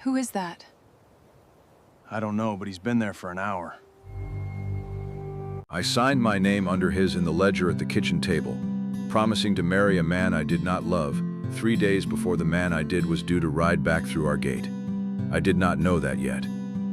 Who is that? I don't know, but he's been there for an hour. I signed my name under his in the ledger at the kitchen table, promising to marry a man I did not love 3 days before the man I did was due to ride back through our gate. I did not know that yet.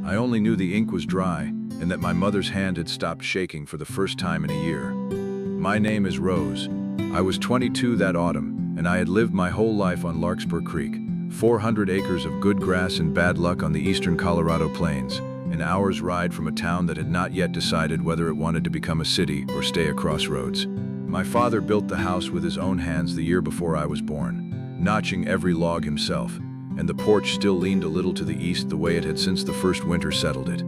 I only knew the ink was dry and that my mother's hand had stopped shaking for the first time in a year. My name is Rose. I was 22 that autumn, and I had lived my whole life on Larkspur Creek, 400 acres of good grass and bad luck on the eastern Colorado plains, an hour's ride from a town that had not yet decided whether it wanted to become a city or stay a crossroads. My father built the house with his own hands the year before I was born, notching every log himself, and the porch still leaned a little to the east the way it had since the first winter settled it.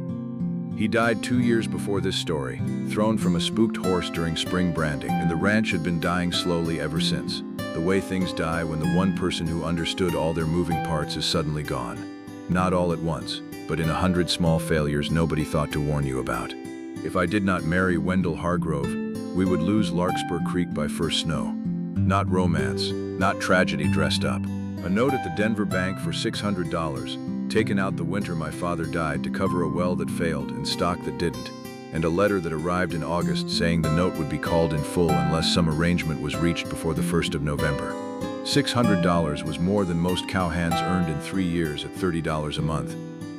He died 2 years before this story, thrown from a spooked horse during spring branding, and the ranch had been dying slowly ever since, the way things die when the one person who understood all their moving parts is suddenly gone. Not all at once, but in 100 small failures nobody thought to warn you about. If I did not marry Wendell Hargrove, we would lose Larkspur Creek by first snow. Not romance, not tragedy dressed up. A note at the Denver bank for $600, taken out the winter my father died to cover a well that failed and stock that didn't, and a letter that arrived in August saying the note would be called in full unless some arrangement was reached before the 1st of November. $600 was more than most cowhands earned in 3 years at $30 a month,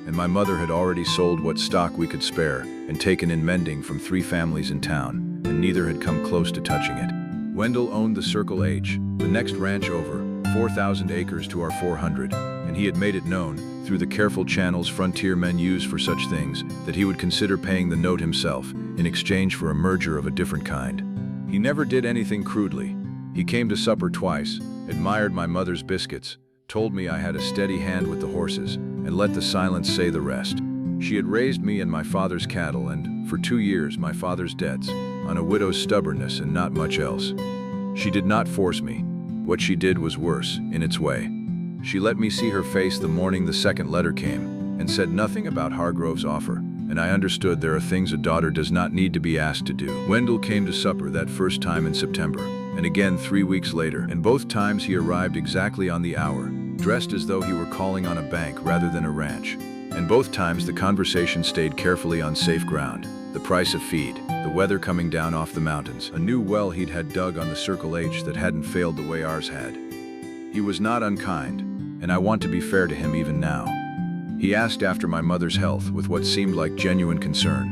and my mother had already sold what stock we could spare and taken in mending from 3 families in town, and neither had come close to touching it. Wendell owned the Circle H, the next ranch over, 4,000 acres to our 400, and he had made it known, through the careful channels frontier men use for such things, that he would consider paying the note himself in exchange for a merger of a different kind. He never did anything crudely. He came to supper twice, admired my mother's biscuits, told me I had a steady hand with the horses, and let the silence say the rest. She had raised me and my father's cattle and, for 2 years, my father's debts, on a widow's stubbornness and not much else. She did not force me. What she did was worse, in its way. She let me see her face the morning the second letter came, and said nothing about Hargrove's offer, and I understood there are things a daughter does not need to be asked to do. Wendell came to supper that first time in September, and again 3 weeks later, and both times he arrived exactly on the hour, dressed as though he were calling on a bank rather than a ranch. And both times the conversation stayed carefully on safe ground. The price of feed, the weather coming down off the mountains, a new well he'd had dug on the Circle H that hadn't failed the way ours had. He was not unkind, and I want to be fair to him even now. He asked after my mother's health with what seemed like genuine concern,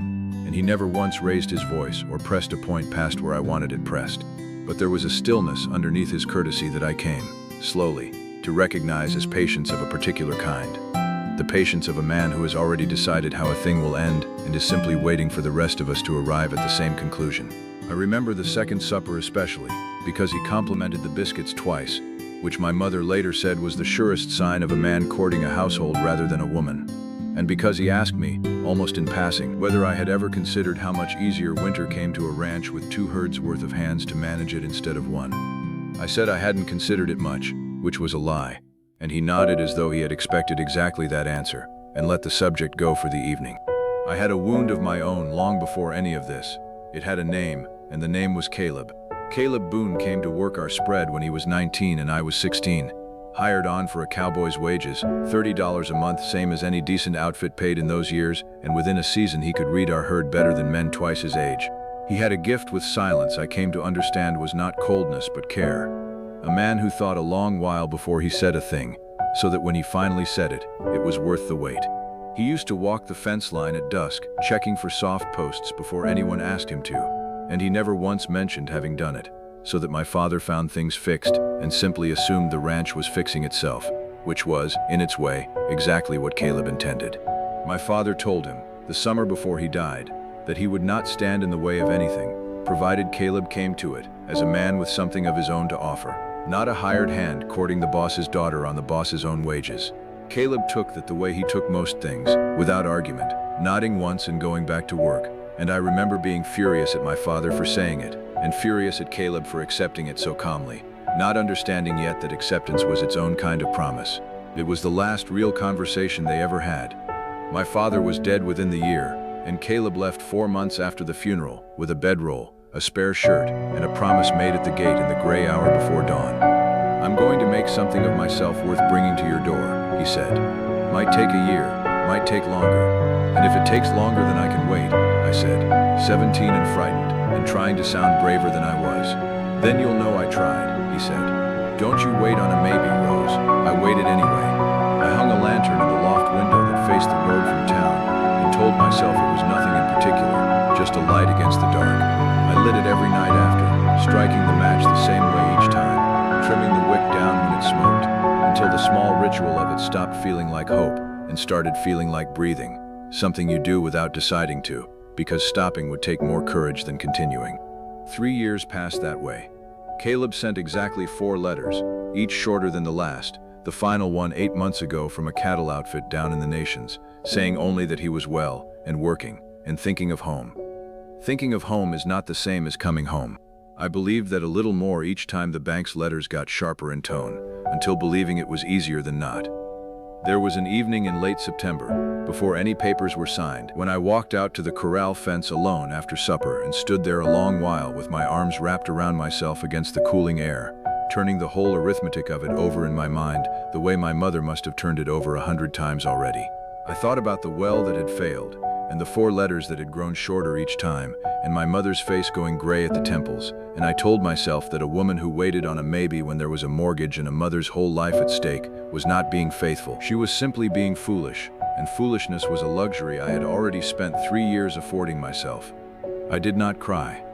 and he never once raised his voice or pressed a point past where I wanted it pressed. But there was a stillness underneath his courtesy that I came, slowly, to recognize as patience of a particular kind. The patience of a man who has already decided how a thing will end and is simply waiting for the rest of us to arrive at the same conclusion. I remember the second supper especially, because he complimented the biscuits twice, which my mother later said was the surest sign of a man courting a household rather than a woman. And because he asked me, almost in passing, whether I had ever considered how much easier winter came to a ranch with 2 herds worth of hands to manage it instead of one. I said I hadn't considered it much, which was a lie, and he nodded as though he had expected exactly that answer, and let the subject go for the evening. I had a wound of my own long before any of this. It had a name, and the name was Caleb. Caleb Boone came to work our spread when he was 19 and I was 16. Hired on for a cowboy's wages, $30 a month, same as any decent outfit paid in those years, and within a season he could read our herd better than men twice his age. He had a gift with silence I came to understand was not coldness but care. A man who thought a long while before he said a thing, so that when he finally said it, it was worth the wait. He used to walk the fence line at dusk, checking for soft posts before anyone asked him to, and he never once mentioned having done it, so that my father found things fixed and simply assumed the ranch was fixing itself, which was, in its way, exactly what Caleb intended. My father told him, the summer before he died, that he would not stand in the way of anything, provided Caleb came to it as a man with something of his own to offer, not a hired hand courting the boss's daughter on the boss's own wages. Caleb took that the way he took most things, without argument, nodding once and going back to work, and I remember being furious at my father for saying it, and furious at Caleb for accepting it so calmly, not understanding yet that acceptance was its own kind of promise. It was the last real conversation they ever had. My father was dead within the year, and Caleb left 4 months after the funeral with a bedroll, a spare shirt, and a promise made at the gate in the gray hour before dawn. "I'm going to make something of myself worth bringing to your door," he said. Might take a year, might take longer. And if it takes longer then I can wait, I said, 17 and frightened, and trying to sound braver than I was. Then you'll know I tried, he said. Don't you wait on a maybe, Rose. I waited anyway. I hung a lantern in the loft window that faced the road from town, and told myself it was nothing in particular, just a light against the dark. I lit it every night after, striking the match the same way each time, trimming the wick down when it smoked, until the small ritual of it stopped feeling like hope and started feeling like breathing, something you do without deciding to, because stopping would take more courage than continuing. 3 years passed that way. Caleb sent exactly 4 letters, each shorter than the last, the final one 8 months ago from a cattle outfit down in the Nations, saying only that he was well and working and thinking of home. Thinking of home is not the same as coming home. I believed that a little more each time the bank's letters got sharper in tone, until believing it was easier than not. There was an evening in late September, before any papers were signed, when I walked out to the corral fence alone after supper and stood there a long while with my arms wrapped around myself against the cooling air, turning the whole arithmetic of it over in my mind the way my mother must have turned it over 100 times already. I thought about the well that had failed, and the 4 letters that had grown shorter each time, and my mother's face going gray at the temples, and I told myself that a woman who waited on a maybe when there was a mortgage and a mother's whole life at stake was not being faithful. She was simply being foolish, and foolishness was a luxury I had already spent 3 years affording myself. I did not cry.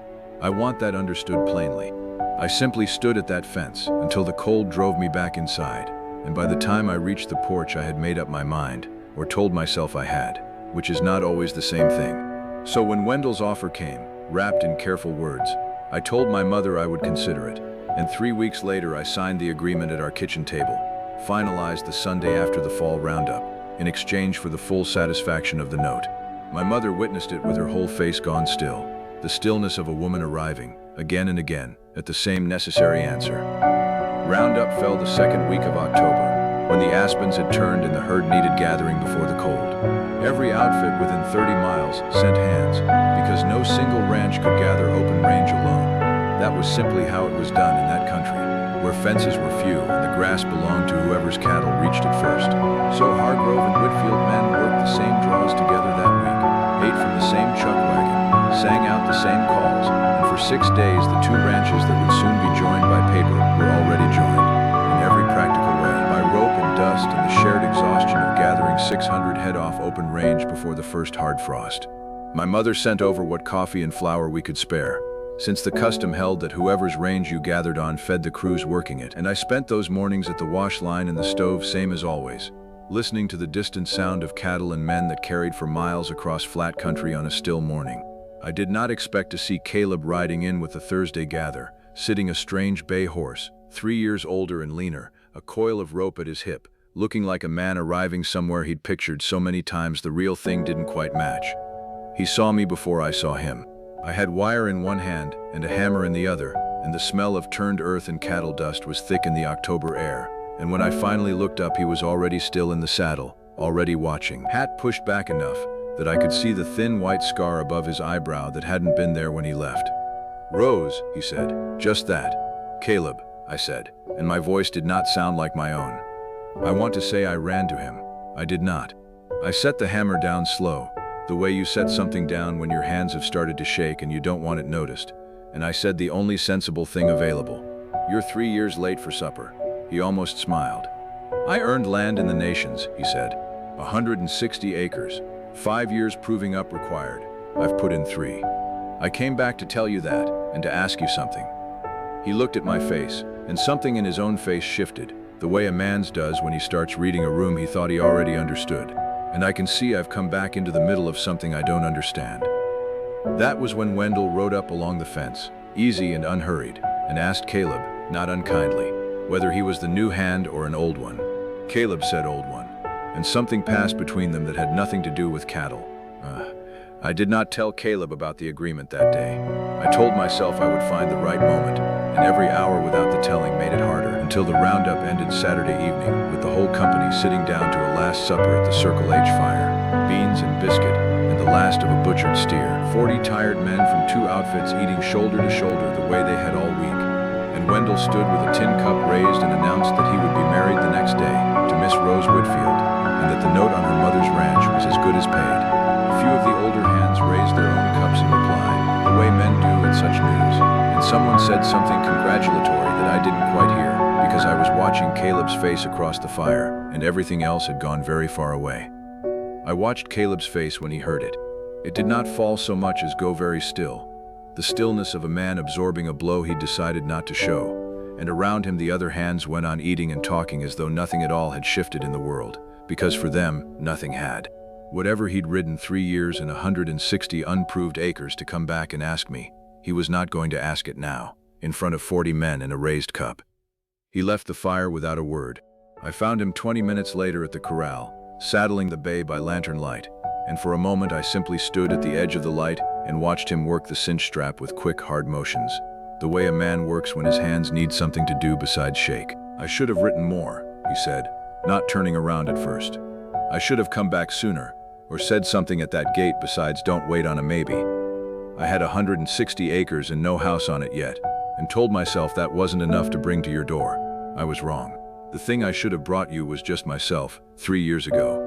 I want that understood plainly. I simply stood at that fence until the cold drove me back inside, and by the time I reached the porch I had made up my mind, or told myself I had, which is not always the same thing. So when Wendell's offer came, wrapped in careful words, I told my mother I would consider it, and 3 weeks later I signed the agreement at our kitchen table, finalized the Sunday after the fall roundup, in exchange for the full satisfaction of the note. My mother witnessed it with her whole face gone still, the stillness of a woman arriving, again and again, at the same necessary answer. Roundup fell the 2nd week of October, when the aspens had turned and the herd needed gathering before the cold. Every outfit within 30 miles sent hands, because no single ranch could gather open range alone. That was simply how it was done in that country, where fences were few and the grass belonged to whoever's cattle reached it first. So Hargrove and Whitfield men worked the same draws together that week, ate from the same chuck wagon, sang out the same calls, and for 6 days the 2 ranches that would soon be joined by paper were already joined, in every practical way, by rope and dust and the shared exhaustion of gathering 600 head off open range before the first hard frost. My mother sent over what coffee and flour we could spare, since the custom held that whoever's range you gathered on fed the crews working it, and I spent those mornings at the wash line and the stove same as always, listening to the distant sound of cattle and men that carried for miles across flat country on a still morning. I did not expect to see Caleb riding in with the Thursday gather, sitting a strange bay horse, 3 years older and leaner, a coil of rope at his hip, looking like a man arriving somewhere he'd pictured so many times the real thing didn't quite match. He saw me before I saw him. I had wire in one hand and a hammer in the other, and the smell of turned earth and cattle dust was thick in the October air, and when I finally looked up he was already still in the saddle, already watching. Hat pushed back enough that I could see the thin white scar above his eyebrow that hadn't been there when he left. "Rose," he said. "Just that." "Caleb," I said, and my voice did not sound like my own. I want to say I ran to him. I did not. I set the hammer down slow, the way you set something down when your hands have started to shake and you don't want it noticed, and I said the only sensible thing available. "You're 3 years late for supper." He almost smiled. "I earned land in the Nations," he said. 160 acres. 5 years proving up required. I've put in 3. I came back to tell you that, and to ask you something." He looked at my face, and something in his own face shifted, the way a man's does when he starts reading a room he thought he already understood. And I can see I've come back into the middle of something I don't understand. That was when Wendell rode up along the fence, easy and unhurried, and asked Caleb, not unkindly, whether he was the new hand or an old one. Caleb said old one, and something passed between them that had nothing to do with cattle. I did not tell Caleb about the agreement that day. I told myself I would find the right moment, and every hour without the telling made it harder, until the roundup ended Saturday evening, with the whole company sitting down to a last supper at the Circle H fire, beans and biscuit, and the last of a butchered steer. 40 tired men from 2 outfits eating shoulder to shoulder the way they had all week. And Wendell stood with a tin cup raised and announced that he would be married the next day to Miss Rose Whitfield, and that the I didn't quite hear, because I was watching Caleb's face across the fire, and everything else had gone very far away. I watched Caleb's face when he heard it. It did not fall so much as go very still. The stillness of a man absorbing a blow he'd decided not to show, and around him the other hands went on eating and talking as though nothing at all had shifted in the world, because for them, nothing had. Whatever he'd ridden 3 years and 160 unproved acres to come back and ask me, he was not going to ask it now, in front of 40 men in a raised cup. He left the fire without a word. I found him 20 minutes later at the corral, saddling the bay by lantern light, and for a moment I simply stood at the edge of the light and watched him work the cinch strap with quick, hard motions, the way a man works when his hands need something to do besides shake. "I should have written more," he said, not turning around at first. "I should have come back sooner, or said something at that gate besides don't wait on a maybe. I had 160 acres and no house on it yet, and told myself that wasn't enough to bring to your door. I was wrong. The thing I should have brought you was just myself, 3 years ago."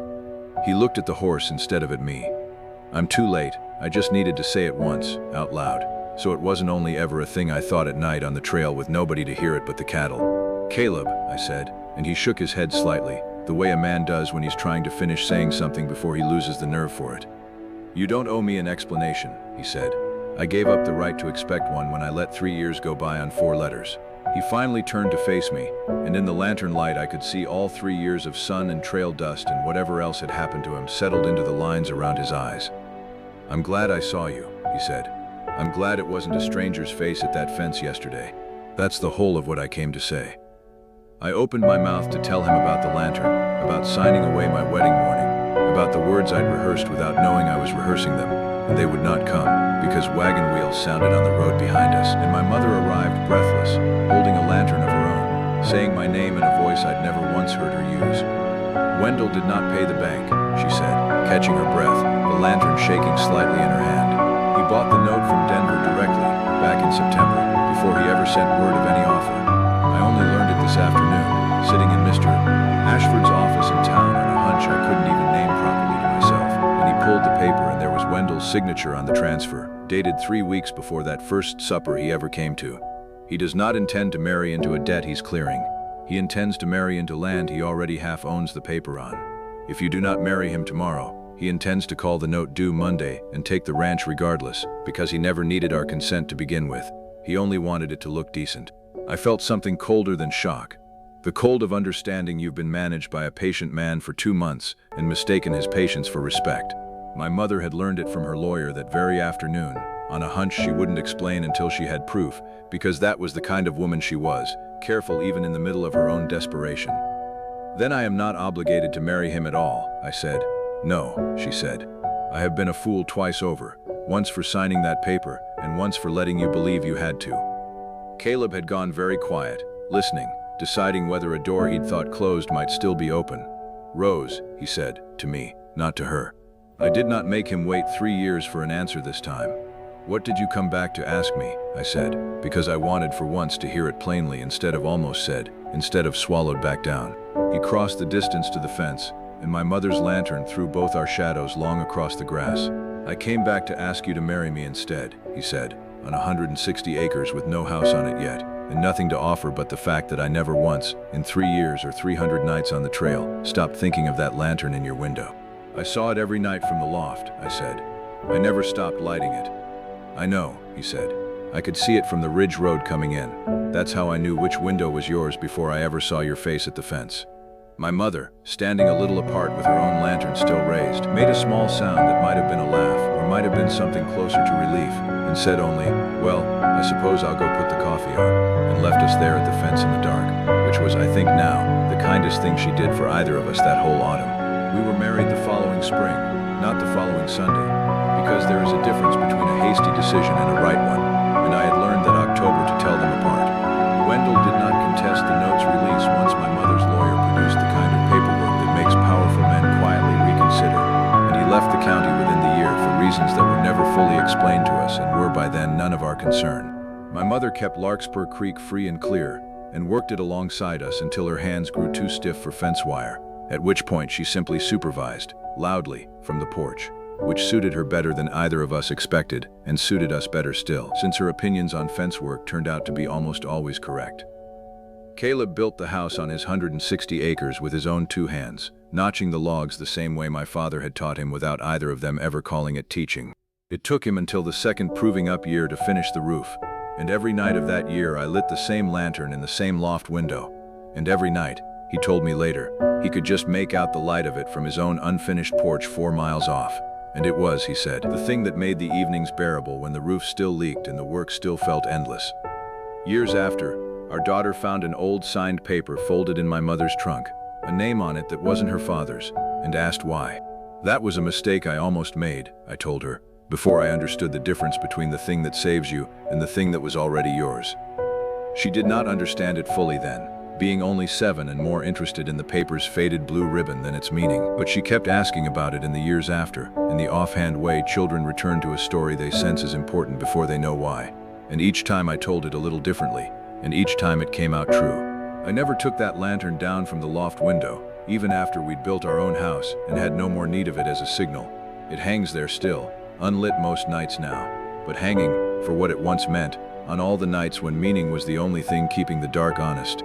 He looked at the horse instead of at me. "I'm too late. I just needed to say it once, out loud, so it wasn't only ever a thing I thought at night on the trail with nobody to hear it but the cattle." "Caleb," I said, and he shook his head slightly, the way a man does when he's trying to finish saying something before he loses the nerve for it. "You don't owe me an explanation," he said. "I gave up the right to expect one when I let 3 years go by on 4 letters. He finally turned to face me, and in the lantern light I could see all 3 years of sun and trail dust and whatever else had happened to him settled into the lines around his eyes. "I'm glad I saw you," he said. "I'm glad it wasn't a stranger's face at that fence yesterday. That's the whole of what I came to say." I opened my mouth to tell him about the lantern, about signing away my wedding morning, about the words I'd rehearsed without knowing I was rehearsing them, and they would not come, because wagon wheels sounded on the road behind us, and my mother arrived breathless, holding a lantern of her own, saying my name in a voice I'd never once heard her use. "Wendell did not pay the bank," she said, catching her breath, the lantern shaking slightly in her hand. "He bought the note from Denver directly, back in September, before he ever sent word of any offer. I only learned it this afternoon, sitting in Mr. Ashford's office in town on a hunch I couldn't even name properly to myself, and he pulled the paper and there was Wendell's signature on the transfer, dated 3 weeks before that first supper he ever came to. He does not intend to marry into a debt he's clearing. He intends to marry into land he already half owns the paper on. If you do not marry him tomorrow, he intends to call the note due Monday and take the ranch regardless, because he never needed our consent to begin with. He only wanted it to look decent." I felt something colder than shock. The cold of understanding you've been managed by a patient man for 2 months and mistaken his patience for respect. My mother had learned it from her lawyer that very afternoon, on a hunch she wouldn't explain until she had proof, because that was the kind of woman she was, careful even in the middle of her own desperation. "Then I am not obligated to marry him at all," I said. "No," she said. "I have been a fool twice over, once for signing that paper and once for letting you believe you had to." Caleb had gone very quiet, listening, deciding whether a door he'd thought closed might still be open. "Rose," he said, to me, not to her. I did not make him wait 3 years for an answer this time. "What did you come back to ask me?" I said, because I wanted for once to hear it plainly instead of almost said, instead of swallowed back down. He crossed the distance to the fence, and my mother's lantern threw both our shadows long across the grass. "I came back to ask you to marry me instead," he said, "on 160 acres with no house on it yet, and nothing to offer but the fact that I never once, in 3 years or 300 nights on the trail, stopped thinking of that lantern in your window. I saw it every night from the loft," I said. "I never stopped lighting it." "I know," he said. "I could see it from the ridge road coming in. That's how I knew which window was yours before I ever saw your face at the fence." My mother, standing a little apart with her own lantern still raised, made a small sound that might have been a laugh or might have been something closer to relief, and said only, "Well, I suppose I'll go put the coffee on," and left us there at the fence in the dark, which was, I think now, the kindest thing she did for either of us that whole autumn. We were married the following spring, not the following Sunday, because there is a difference between a hasty decision and a right one, and I had learned that October to tell them apart. Wendell did not contest the note's release once my mother's lawyer produced the kind of paperwork that makes powerful men quietly reconsider, and he left the county within the year for reasons that were never fully explained to us and were by then none of our concern. My mother kept Larkspur Creek free and clear, and worked it alongside us until her hands grew too stiff for fence wire, at which point she simply supervised, loudly, from the porch, which suited her better than either of us expected, and suited us better still, since her opinions on fence work turned out to be almost always correct. Caleb built the house on his 160 acres with his own 2 hands, notching the logs the same way my father had taught him without either of them ever calling it teaching. It took him until the second proving up year to finish the roof, and every night of that year I lit the same lantern in the same loft window. And every night, he told me later, he could just make out the light of it from his own unfinished porch 4 miles off. And it was, he said, the thing that made the evenings bearable when the roof still leaked and the work still felt endless. Years after, our daughter found an old signed paper folded in my mother's trunk, a name on it that wasn't her father's, and asked why. That was a mistake I almost made, I told her, before I understood the difference between the thing that saves you and the thing that was already yours. She did not understand it fully then, being only 7 and more interested in the paper's faded blue ribbon than its meaning, but she kept asking about it in the years after, in the offhand way children return to a story they sense is important before they know why. And each time I told it a little differently, and each time it came out true. I never took that lantern down from the loft window, even after we'd built our own house and had no more need of it as a signal. It hangs there still, unlit most nights now, but hanging, for what it once meant, on all the nights when meaning was the only thing keeping the dark honest.